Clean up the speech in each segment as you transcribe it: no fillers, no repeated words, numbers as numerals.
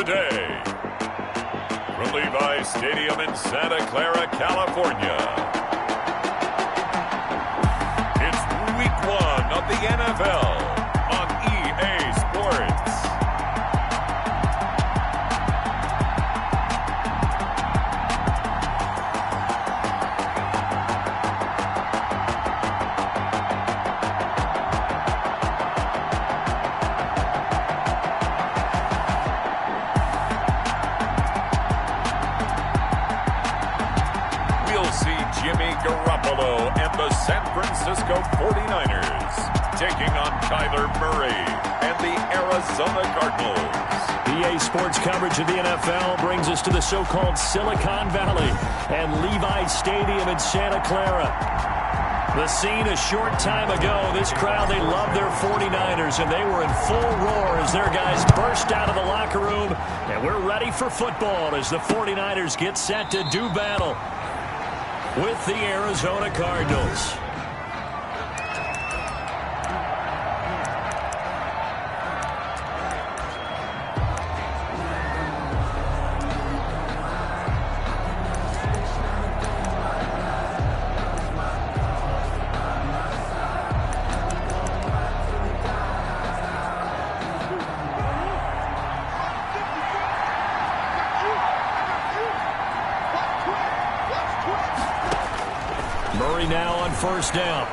today. From Levi's Stadium in Santa Clara, California, it's Week 1 of the NFL on EA Sports. Jimmy Garoppolo and the San Francisco 49ers taking on Kyler Murray and the Arizona Cardinals. EA Sports coverage of the NFL brings us to the so-called Silicon Valley and Levi's Stadium in Santa Clara. The scene a short time ago, this crowd, they love their 49ers, and they were in full roar as their guys burst out of the locker room, and we're ready for football as the 49ers get set to do battle with the Arizona Cardinals. Murray now on first down.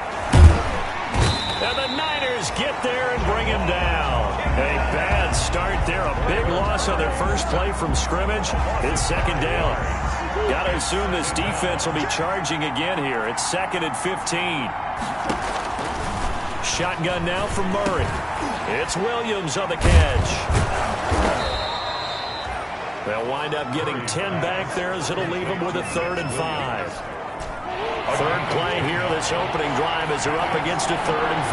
And the Niners get there and bring him down. A bad start there. A big loss on their first play from scrimmage. It's second down. Got to assume this defense will be charging again here. It's 2nd and 15. Shotgun now from Murray. It's Williams on the catch. They'll wind up getting 10 back there as it'll leave them with a 3rd and 5. Third play here, this opening drive, as they're up against a 3rd and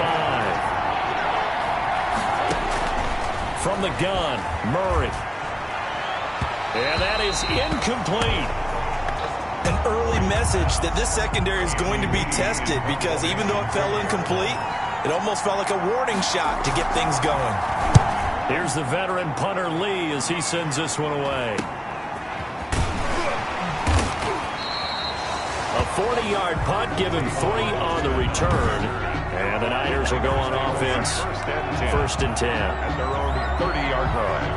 5. From the gun, Murray. And that is incomplete. An early message that this secondary is going to be tested, because even though it fell incomplete, it almost felt like a warning shot to get things going. Here's the veteran punter Lee as he sends this one away. A 40-yard punt, given 3 on the return. And the Niners will go on offense. 1st and 10. At their own 30-yard line.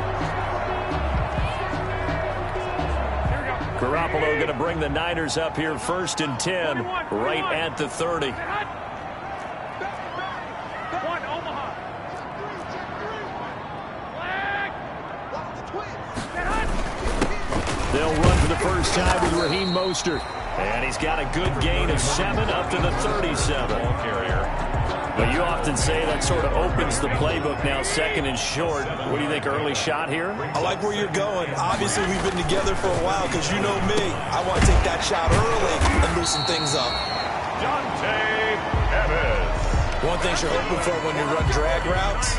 Garoppolo going to bring the Niners up here 1st and 10, right at the 30. They'll run for the first time with Raheem Mostert. And he's got a good gain of 7 up to the 37. But you often say that sort of opens the playbook now, 2nd and short. What do you think, early shot here? I like where you're going. Obviously, we've been together for a while, because you know me. I want to take that shot early and loosen things up. Dante Evans. One thing you're hoping for when you run drag routes,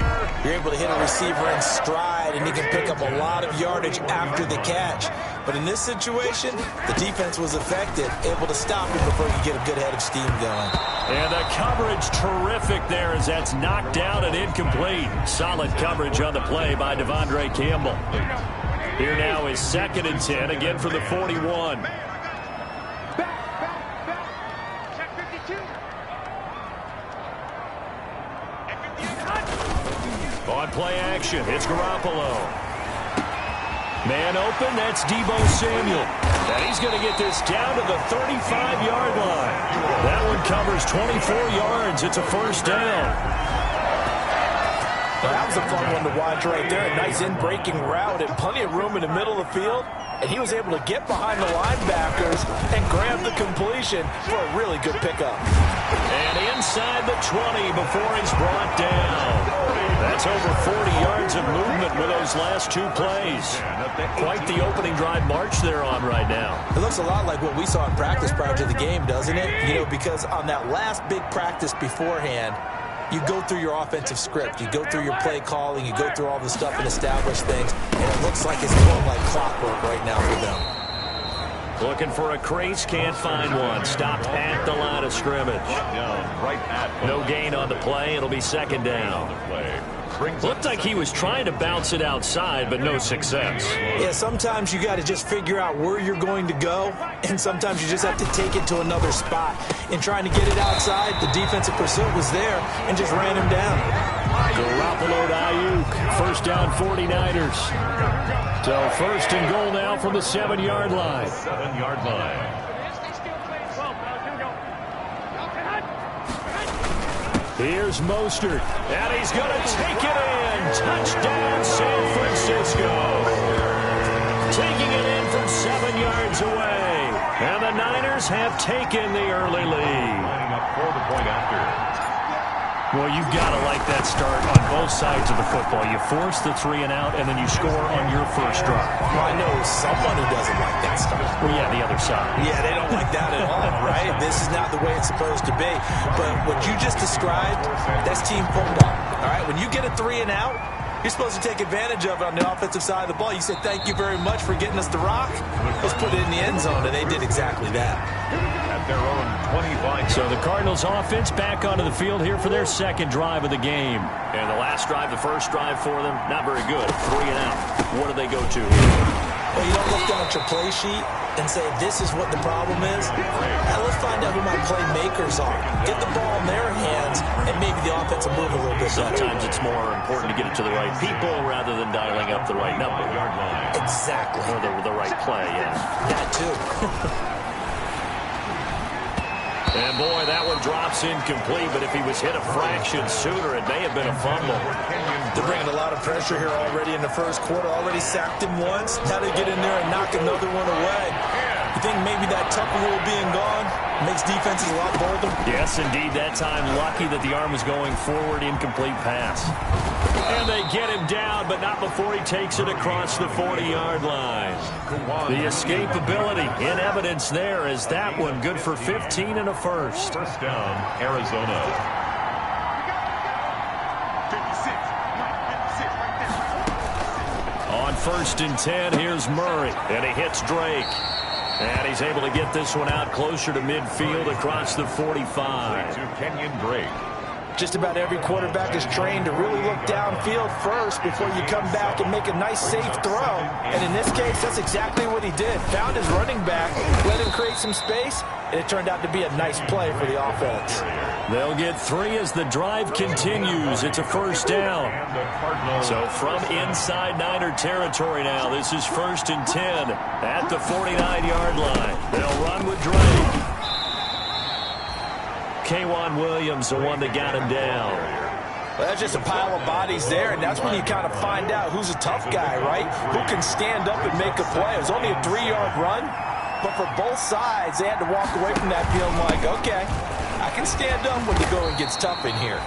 you're able to hit a receiver in stride, and he can pick up a lot of yardage after the catch. But in this situation, the defense was effective, able to stop him before you get a good head of steam going. And the coverage terrific there as that's knocked down and incomplete. Solid coverage on the play by Devondre Campbell. Here now is 2nd and 10, again for the 41. On play action, it's Garoppolo. Man open, that's Deebo Samuel. And he's going to get this down to the 35-yard line. That one covers 24 yards. It's a 1st down. Well, that was a fun one to watch right there. A nice in-breaking route and plenty of room in the middle of the field. And he was able to get behind the linebackers and grab the completion for a really good pickup. And inside the 20 before he's brought down. That's over 40 yards of movement with those last 2 plays. Quite the opening drive march they're on right now. It looks a lot like what we saw in practice prior to the game, doesn't it? You know, because on that last big practice beforehand, you go through your offensive script. You go through your play calling. You go through all the stuff and establish things. And it looks like it's going like clockwork right now for them. Looking for a crease, can't find one. Stopped at the line of scrimmage. No gain on the play. It'll be second down. Looked like he was trying to bounce it outside, but no success. Yeah, sometimes you got to just figure out where you're going to go, and sometimes you just have to take it to another spot. In trying to get it outside, the defensive pursuit was there and just ran him down. Garoppolo to Ayuk. First down, 49ers. So first and goal now from the 7-yard line. 7-yard line. Here's Mostert, and he's going to take it in. Touchdown, San Francisco. Taking it in from 7 yards away. And the Niners have taken the early lead. Lining up for the point after. Well, you've got to like that start on both sides of the football. You force the 3 and out, and then you score on your first drive. Well, I know someone who doesn't like that start. Well, yeah, the other side. Yeah, they don't like that at all, right? This is not the way it's supposed to be. But what you just described, that's team pulled up. All right, when you get a 3 and out, you're supposed to take advantage of it on the offensive side of the ball. You say, thank you very much for getting us the rock. Let's put it in the end zone, and they did exactly that. At their own 25. So the Cardinals offense back onto the field here for their second drive of the game. And the last drive, the first drive for them, not very good. 3 and out. What do they go to? Well, you don't look down at your play sheet and say, this is what the problem is. Now, let's find out who my playmakers are. Get the ball in their hands, and maybe the offense will move a little bit better. Sometimes it's more important to get it to the right people rather than dialing up the right number. Exactly. Or the right play, yeah. That, too. And, boy, that one drops incomplete, but if he was hit a fraction sooner, it may have been a fumble. They're bringing a lot of pressure here already in the first quarter. Already sacked him once. Now they get in there and knock another one away. You think maybe that Tucker rule being gone makes defenses a lot bolder? Yes, indeed. That time, lucky that the arm was going forward, incomplete pass. And they get him down, but not before he takes it across the 40-yard line. The escapability in evidence there is that one good for 15 and a first. First down, Arizona. On first and 10, here's Murray, and he hits Drake. And he's able to get this one out closer to midfield across the 45. To Kenyon Drake. Just about every quarterback is trained to really look downfield first before you come back and make a nice, safe throw. And in this case, that's exactly what he did. Found his running back, let him create some space, and it turned out to be a nice play for the offense. They'll get 3 as the drive continues. It's a first down. So from inside Niner territory now, this is first and 10 at the 49-yard line. They'll run with Drake. K'Wan Williams, the one that got him down. Well, that's just a pile of bodies there, and that's when you kind of find out who's a tough guy, right? Who can stand up and make a play. It was only a 3-yard run, but for both sides, they had to walk away from that feeling like, okay, I can stand up when the going gets tough in here.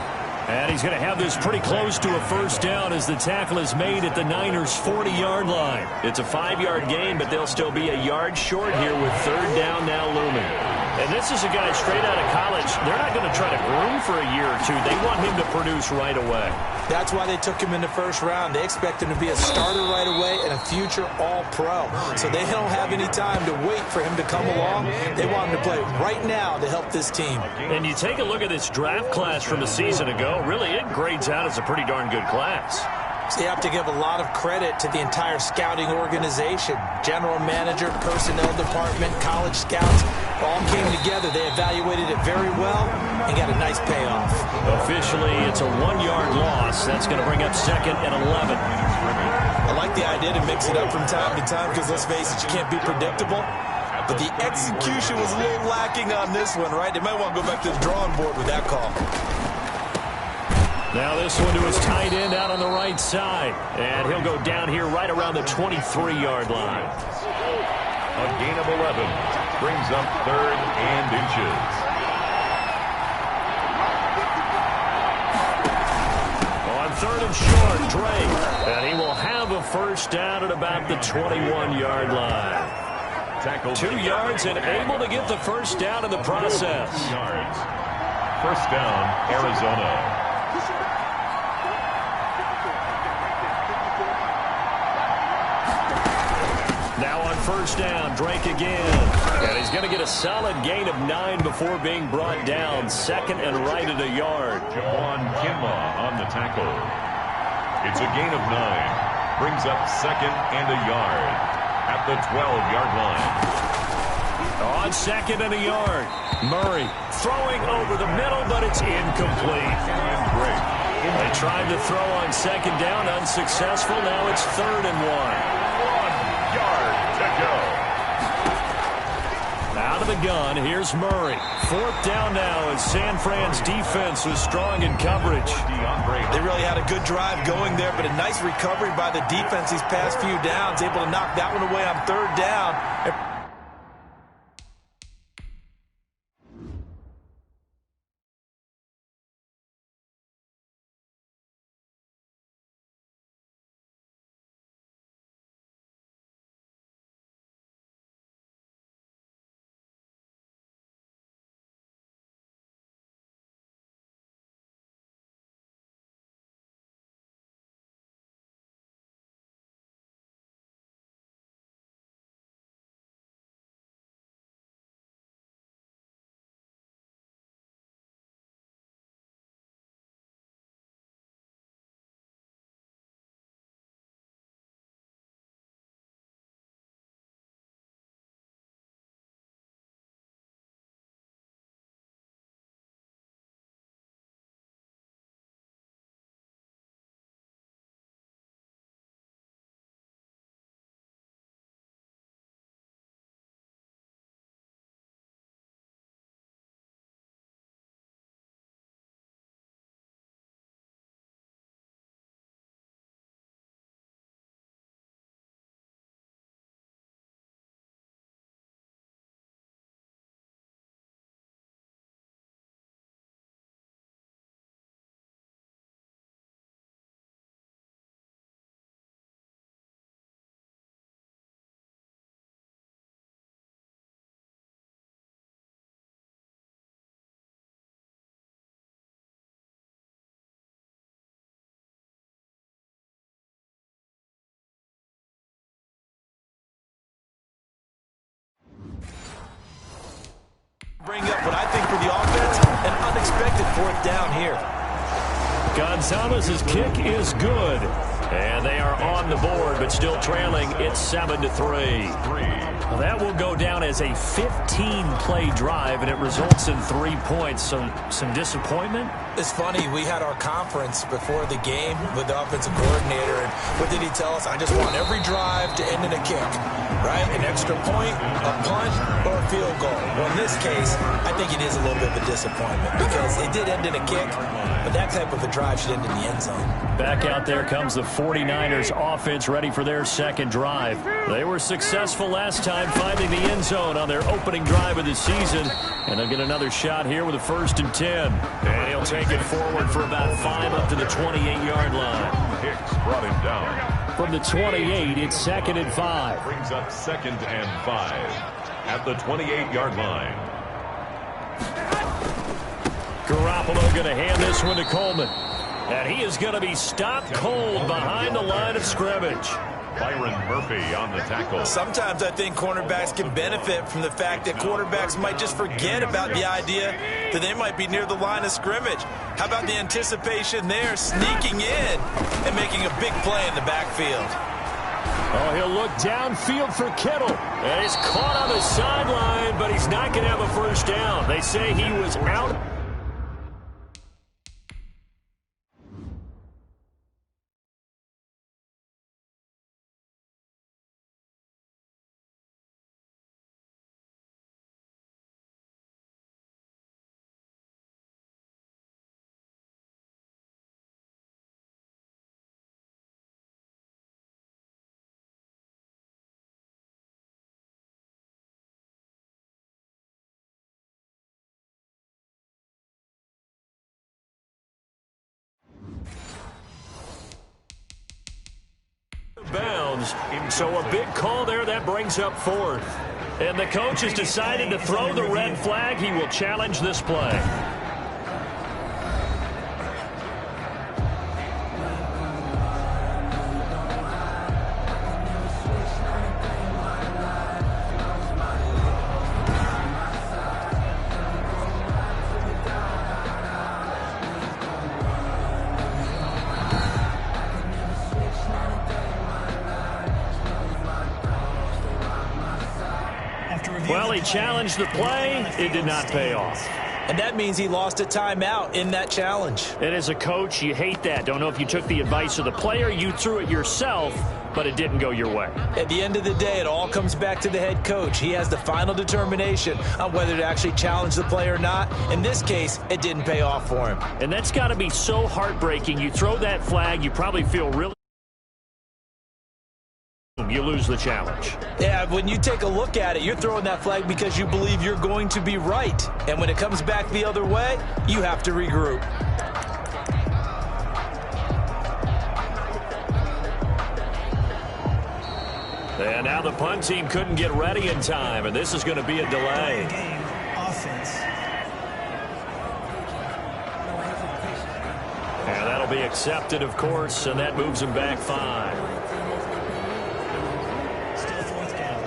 And he's going to have this pretty close to a first down as the tackle is made at the Niners' 40-yard line. It's a 5-yard gain, but they'll still be a yard short here with third down now looming. And this is a guy straight out of college. They're not going to try to groom for a year or two. They want him to produce right away. That's why they took him in the first round. They expect him to be a starter right away and a future all-pro. So they don't have any time to wait for him to come along. They want him to play right now to help this team. And you take a look at this draft class from a season ago, really it grades out as a pretty darn good class. So you have to give a lot of credit to the entire scouting organization. General manager, personnel department, college scouts, all came together. They evaluated it very well and got a nice payoff. Officially, it's a 1-yard loss. That's going to bring up second and 11. I like the idea to mix it up from time to time because, let's face it, you can't be predictable. But the execution was a little lacking on this one, right? They might want to go back to the drawing board with that call. Now this one to his tight end out on the right side. And he'll go down here right around the 23-yard line. A gain of 11 brings up third and inches. On third and short, Drake. And he will have a first down at about the 21-yard line. Tackled 2 yards and able to get the first down in the process. 2 yards. First down, Arizona. Now on first down, Drake again. he's going to get a solid gain of 9 before being brought down. Second and right at a yard. Juwan Kinlaw on the tackle. It's a gain of 9. Brings up second and a yard at the 12-yard line. On second and a yard. Murray throwing over the middle, but it's incomplete. They tried to throw on second down, unsuccessful. Now it's third and 1. 1 yard to go. Out of the gun, here's Murray. Fourth down now as San Fran's defense was strong in coverage. They really had a good drive going there, but a nice recovery by the defense these past few downs, able to knock that one away on third down. Bring up what I think for the offense, an unexpected fourth down here. Gonzalez's kick is good. And they are on the board, but still trailing. It's 7-3. Well, that will go down as a 15-play drive, and it results in 3 points. So some disappointment? It's funny, we had our conference before the game with the offensive coordinator, and what did he tell us? I just want every drive to end in a kick, right? An extra point, a punt, or a field goal. Well, in this case, I think it is a little bit of a disappointment because it did end in a kick, but that type of a drive should end in the end zone. Back out there comes the 49ers offense ready for their second drive. They were successful last time finding the end zone on their opening drive of the season, and they'll get another shot here with a 1st and 10. And he'll take it forward for about 5 up to the 28-yard line. Hicks brought him down. From the 28, it's 2nd and 5. Brings up 2nd and 5 at the 28-yard line. Garoppolo going to hand this one to Coleman. And he is going to be stopped cold behind the line of scrimmage. Byron Murphy on the tackle. Sometimes I think cornerbacks can benefit from the fact that quarterbacks might just forget about the idea that they might be near the line of scrimmage. How about the anticipation there, sneaking in and making a big play in the backfield? Oh, he'll look downfield for Kittle. And he's caught on the sideline, but he's not going to have a first down. They say he was out. Bounds. So a big call there that brings up 4th. And the coach has decided to throw the red flag. He will challenge this play. Well, he challenged the play. It did not pay off. And that means he lost a timeout in that challenge. And as a coach, you hate that. Don't know if you took the advice of the player, you threw it yourself, but it didn't go your way. At the end of the day, it all comes back to the head coach. He has the final determination on whether to actually challenge the play or not. In this case, it didn't pay off for him. And that's got to be so heartbreaking. You throw that flag, you probably feel really... You lose the challenge. Yeah, when you take a look at it, you're throwing that flag because you believe you're going to be right. And when it comes back the other way, you have to regroup. And now the punt team couldn't get ready in time, and this is going to be a delay. Game offense. And that'll be accepted, of course, and that moves them back 5. Still fourth down.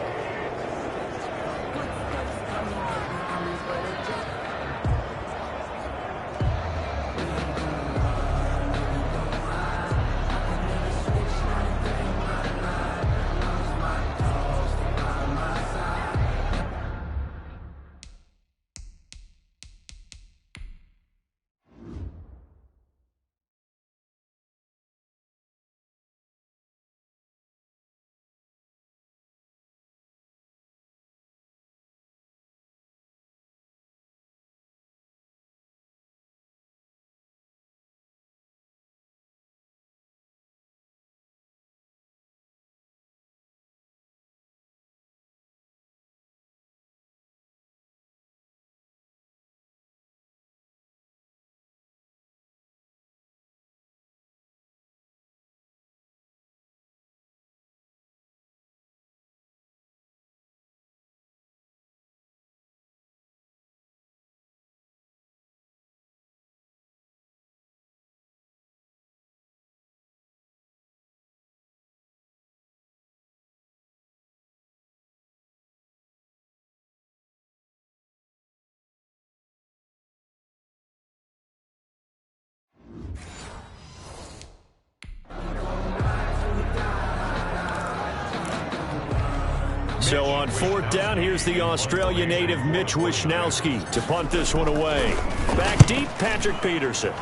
So on fourth down, here's the Australia native Mitch Wishnowsky to punt this one away. Back deep, Patrick Peterson.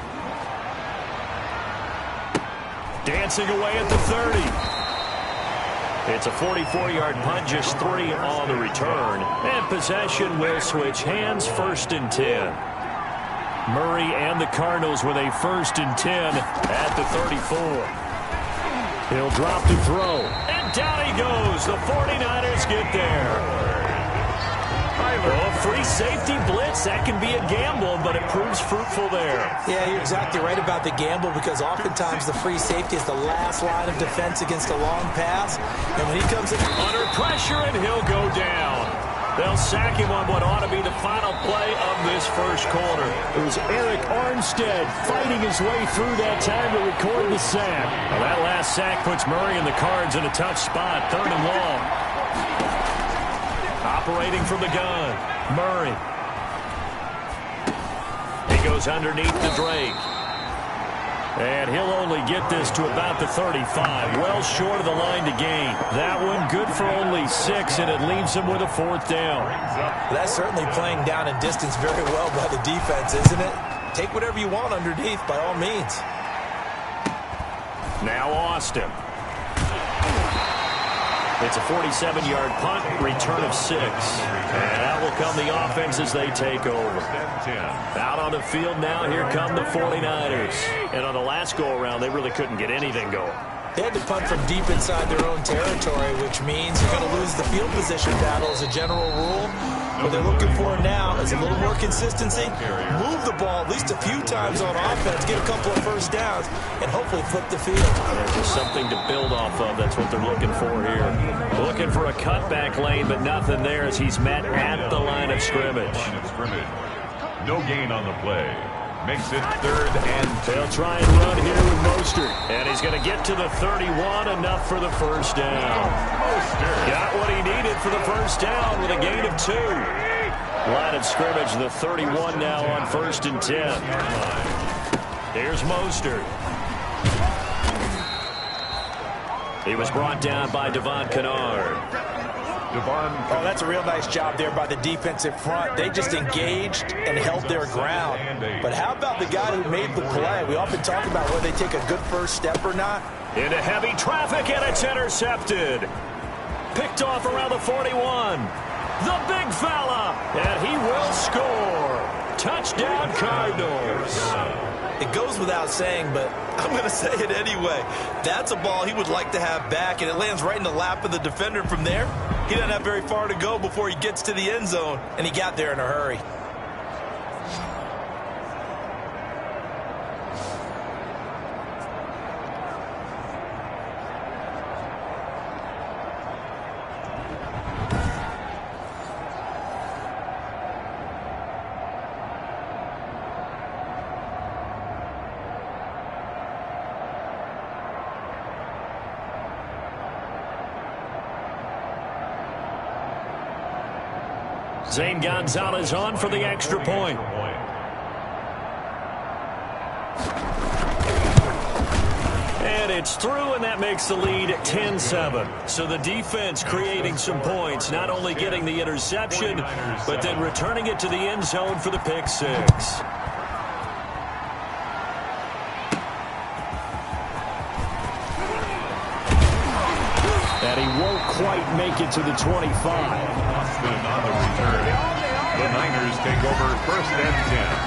Dancing away at the 30. It's a 44-yard punt, just 3 on the return. And possession will switch hands, 1st and 10. Murray and the Cardinals with a 1st and 10 at the 34. He'll drop to throw. And down he goes. The 49ers get there. Oh, free safety blitz. That can be a gamble, but it proves fruitful there. Yeah, you're exactly right about the gamble because oftentimes the free safety is the last line of defense against a long pass. And when he comes in under pressure, and he'll go down. They'll sack him on what ought to be the final play of this first quarter. It was Eric Armstead fighting his way through that time to record the sack. Well, that last sack puts Murray and the Cards in a tough spot, 3rd and long. Operating from the gun, Murray. He goes underneath the Drake. And he'll only get this to about the 35, well short of the line to gain. That one good for only 6, and it leaves him with a 4th down. That's certainly playing down and distance very well by the defense, isn't it? Take whatever you want underneath, by all means. Now Austin. It's a 47-yard punt, return of 6. And out will come the offense as they take over. Out on the field now, here come the 49ers. And on the last go-around, they really couldn't get anything going. They had to punt from deep inside their own territory, which means you're going to lose the field position battle as a general rule. What they're looking for now is a little more consistency, move the ball at least a few times on offense, get a couple of first downs, and hopefully flip the field. There's something to build off of. That's what they're looking for here. Looking for a cutback lane, but nothing there as he's met at the line of scrimmage. No gain on the play. Makes it 3rd and 2. They'll try and run here with Mostert. And he's going to get to the 31, enough for the first down. Mostert got what he needed for the first down with a gain of 2. Line of scrimmage, the 31 now on 1st and 10. Here's Mostert. He was brought down by Devon Kennard. Oh, that's a real nice job there by the defensive front. They just engaged and held their ground. But how about the guy who made the play? We often talk about whether they take a good first step or not. Into heavy traffic, and it's intercepted. Picked off around the 41. The big fella, and he will score. Touchdown, Cardinals. It goes without saying, but I'm going to say it anyway. That's a ball he would like to have back, and it lands right in the lap of the defender. From there, he doesn't have very far to go before he gets to the end zone, and he got there in a hurry. Zane Gonzalez on for the extra point. And it's through, and that makes the lead 10-7. So the defense creating some points, not only getting the interception, but then returning it to the end zone for the pick six. And he won't quite make it to the 25. On the return, the Niners take over 1st and 10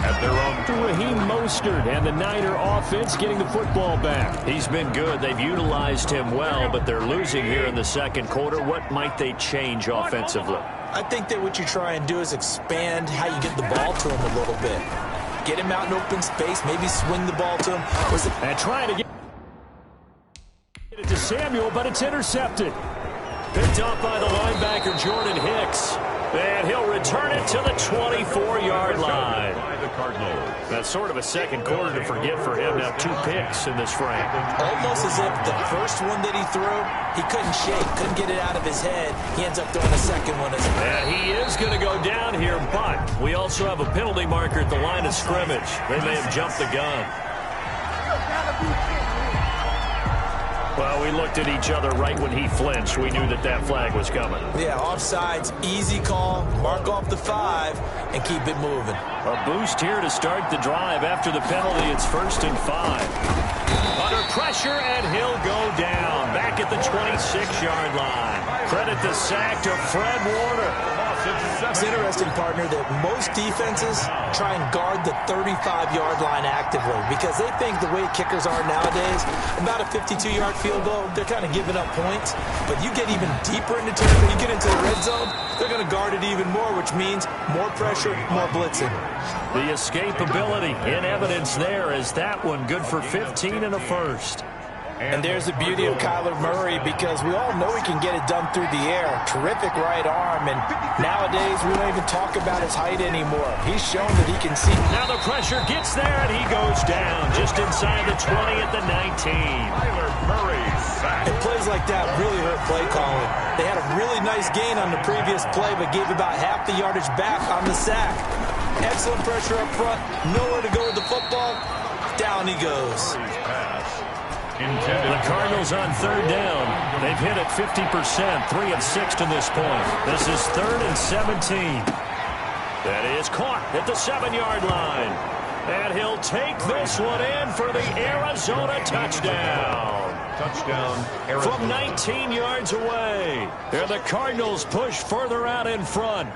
at their own. Raheem Mostert and the Niner offense getting the football back. He's been good. They've utilized him well, but they're losing here in the second quarter. What might they change offensively? I think that what you try and do is expand how you get the ball to him a little bit. Get him out in open space, maybe swing the ball to him. And trying to get it to Samuel, but it's intercepted. Picked up by the linebacker, Jordan Hicks. And he'll return it to the 24-yard line. That's sort of a second quarter to forget for him. Now 2 picks in this frame. Almost as if the first one that he threw, he couldn't shake, couldn't get it out of his head. He ends up throwing a second one as well. And he is going to go down here, but we also have a penalty marker at the line of scrimmage. They may have jumped the gun. Well, we looked at each other right when he flinched. We knew that that flag was coming. Yeah, offsides, easy call, mark off the 5, and keep it moving. A boost here to start the drive. After the penalty, it's 1st and 5. Under pressure, and he'll go down. Back at the 26-yard line. Credit the sack to Fred Warner. It's interesting, partner, that most defenses try and guard the 35-yard line actively because they think the way kickers are nowadays, about a 52-yard field goal, they're kind of giving up points. But you get even deeper into territory, you get into the red zone, they're going to guard it even more, which means more pressure, more blitzing. The escapability in evidence there as that one good for 15 and a first. And there's the beauty of Kyler Murray because we all know he can get it done through the air. Terrific right arm, and nowadays we don't even talk about his height anymore. He's shown that he can see. Now the pressure gets there, and he goes down just inside the 20 at the 19. Kyler Murray sack. And plays like that really hurt play calling. They had a really nice gain on the previous play, but gave about half the yardage back on the sack. Excellent pressure up front, nowhere to go with the football. Down he goes. The Cardinals on 3rd down. They've hit it 50%, 3 of 6 to this point. This is 3rd and 17. That is caught at the 7-yard line. And he'll take this one in for the Arizona touchdown. Touchdown, Arizona. From 19 yards away. And the Cardinals push further out in front.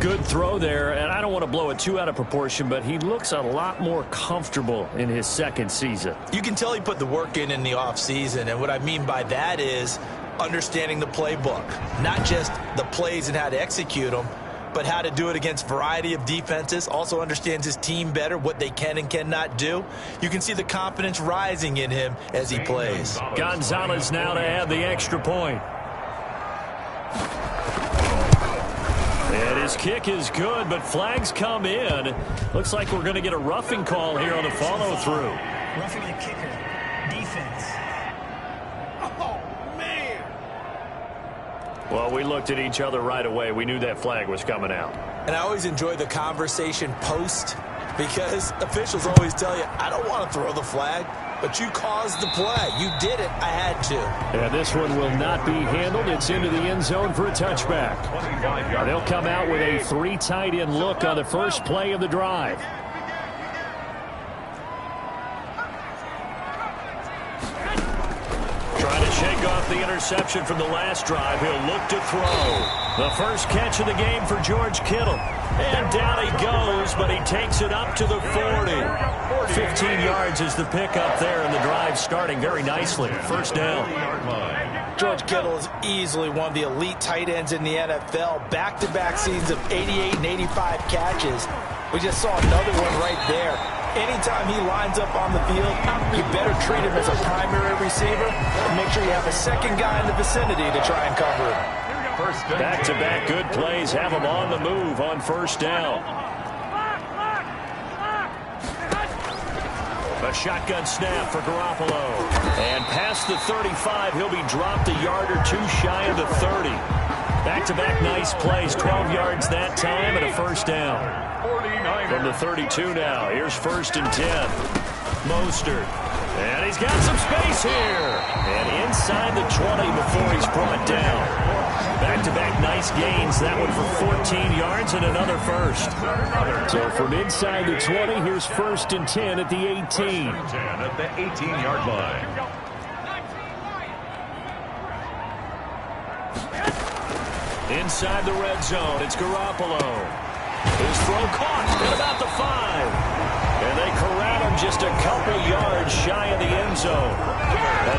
Good throw there, and I don't want to blow it too out of proportion, but he looks a lot more comfortable in his second season. You can tell he put the work in the offseason, and what I mean by that is understanding the playbook. Not just the plays and how to execute them, but how to do it against a variety of defenses. Also understands his team better, what they can and cannot do. You can see the confidence rising in him as he plays. Gonzalez now to add the extra point. And his kick is good, but flags come in. Looks like we're going to get a roughing call here on the follow-through. Roughing the kicker. Defense. Oh, man. Well, we looked at each other right away. We knew that flag was coming out. And I always enjoy the conversation post because officials always tell you, I don't want to throw the flag. but you caused the play. You did it. I had to. And this one will not be handled. It's into the end zone for a touchback. They'll come out with a 3 tight end look on the first play of the drive. Trying to shake off the interception from the last drive. He'll look to throw. The first catch of the game for George Kittle. And down he goes, but he takes it up to the 40. 15 yards is the pickup there, and the drive starting very nicely. First down. George Kittle is easily one of the elite tight ends in the NFL. Back-to-back seasons of 88 and 85 catches. We just saw another one right there. Anytime he lines up on the field, you better treat him as a primary receiver and make sure you have a second guy in the vicinity to try and cover him. Back-to-back good plays have him on the move on first down. A shotgun snap for Garoppolo. And past the 35, he'll be dropped a yard or two shy of the 30. Back-to-back nice plays, 12 yards that time and a first down. From the 32 now, here's 1st and 10. Mostert. And he's got some space here. And inside the 20 before he's brought down. Back-to-back nice gains. That one for 14 yards and another first. So from inside the 20, here's 1st and 10 at the 18. At the 18-yard line. Inside the red zone, it's Garoppolo. His throw caught at about the 5. And they corral him just a couple yards shy of the end zone.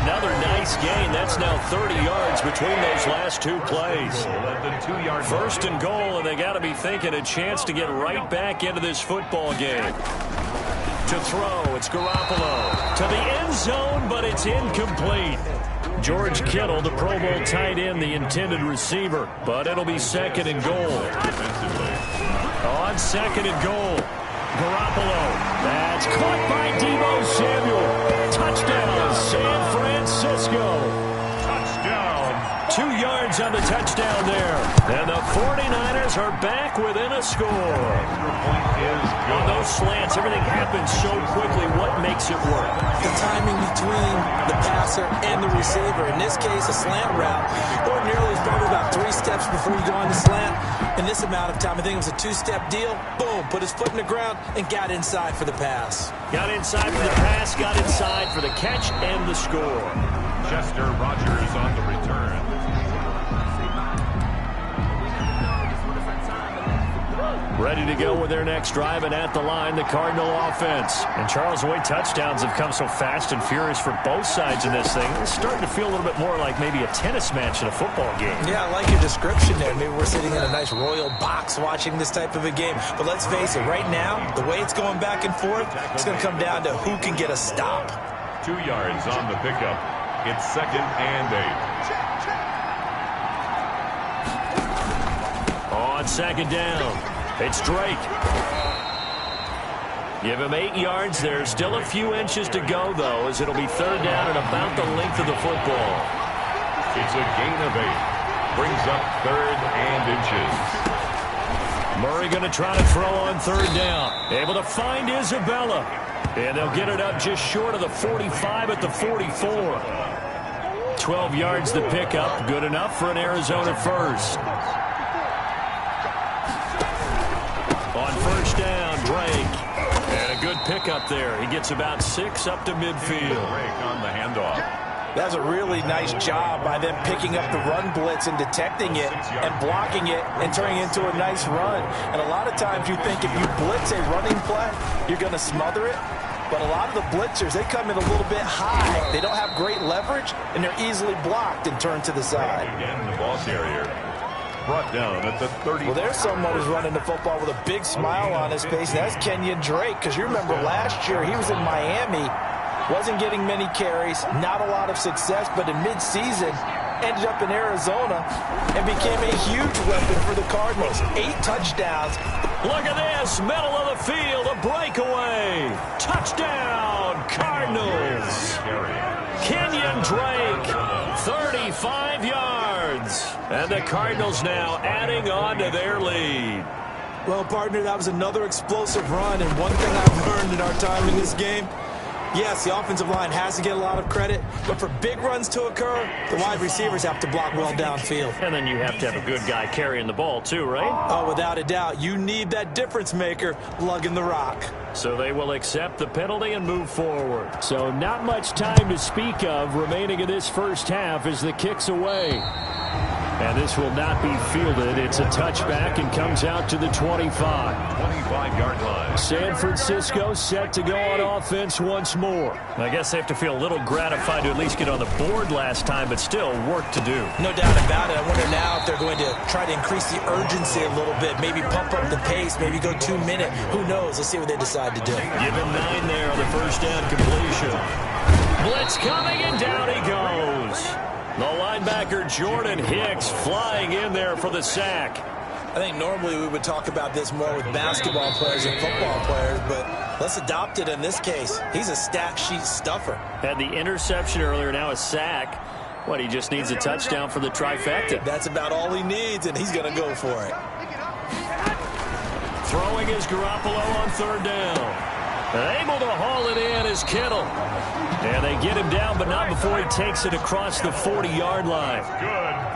Another nice gain. That's now 30 yards between those last 2 plays. 1st and goal, and they got to be thinking a chance to get right back into this football game. To throw, it's Garoppolo. To the end zone, but it's incomplete. George Kittle, the Pro Bowl tight end, the intended receiver. But it'll be 2nd and goal. On 2nd and goal. Garoppolo. That's caught by Deebo Samuel. Touchdown, San Francisco. Touchdown. 2 yards on the touchdown there. And the 49ers are back within a score. On those slants, everything happens so quickly. What makes it work? The timing between the passer and the receiver. In this case, a slant route. Ordinarily, it's probably about 3 steps before you go on the slant. In this amount of time, I think it was a 2-step deal. Boom, put his foot in the ground and got inside for the pass. Got inside for the pass, got inside for the catch and the score. Chester Rogers on the return. Ready to go with their next drive, and at the line, the Cardinal offense. And Charles, the way touchdowns have come so fast and furious for both sides in this thing, it's starting to feel a little bit more like maybe a tennis match in a football game. Yeah, I like your description there. Maybe we're sitting in a nice royal box watching this type of a game. But let's face it, right now, the way it's going back and forth, it's going to come down to who can get a stop. 2 yards on the pickup. It's 2nd and 8. On 2nd down. It's Drake. Give him 8 yards. There's still a few inches to go, though, as it'll be 3rd down and about the length of the football. It's a gain of 8. Brings up 3rd and inches. Murray going to try to throw on 3rd down. Able to find Isabella. And they'll get it up just short of the 45 at the 44. 12 yards the pickup. Good enough for an Arizona first. On 1st down, Drake. And a good pickup there. He gets about 6 up to midfield. Drake on the handoff. That's a really nice job by them picking up the run blitz and detecting it and blocking it and turning it into a nice run. And a lot of times you think if you blitz a running play, you're going to smother it. But a lot of the blitzers, they come in a little bit high. They don't have great leverage, and they're easily blocked and turned to the side. Again, the ball carrier. Brought down at the 30. Well, there's someone who's running the football with a big smile on his face, and that's Kenyon Drake, because you remember last year he was in Miami, wasn't getting many carries, not a lot of success, but in midseason ended up in Arizona and became a huge weapon for the Cardinals. 8 touchdowns. Look at this, middle of the field, a breakaway. Touchdown, Cardinals. Kenyon Drake, 35 yards. And the Cardinals now adding on to their lead. Well, partner, that was another explosive run. And one thing I've learned in our time in this game, Yes, the offensive line has to get a lot of credit, but for big runs to occur, the wide receivers have to block well downfield. And then you have to have a good guy carrying the ball too, right? Oh, without a doubt. You need that difference maker lugging the rock. So they will accept the penalty and move forward. So not much time to speak of remaining in this first half as the kick's away. And this will not be fielded. It's a touchback and comes out to the 25. 25-yard line. San Francisco set to go on offense once more. I guess they have to feel a little gratified to at least get on the board last time, but still work to do. No doubt about it. I wonder now if they're going to try to increase the urgency a little bit, maybe pump up the pace, maybe go 2 minute. Who knows? Let's see what they decide to do. Give him 9 there on the first down completion. Blitz coming, and down he goes. The linebacker Jordan Hicks flying in there for the sack. I think normally we would talk about this more with basketball players and football players, but let's adopt it in this case. He's a stat sheet stuffer. Had the interception earlier, now a sack. What, he just needs a touchdown for the trifecta. That's about all he needs, and he's going to go for it. Throwing is Garoppolo on third down. Able to haul it in is Kittle. And they get him down, but not before he takes it across the 40-yard line.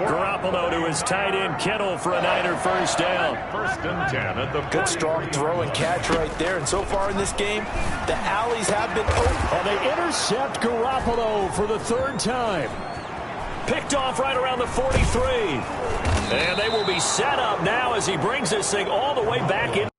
Garoppolo to his tight end Kittle for a Niner first down. First and 10 at the Good strong throw and catch right there. And so far in this game, the alleys have been open. And they intercept Garoppolo for the third time. Picked off right around the 43. And they will be set up now as he brings this thing all the way back into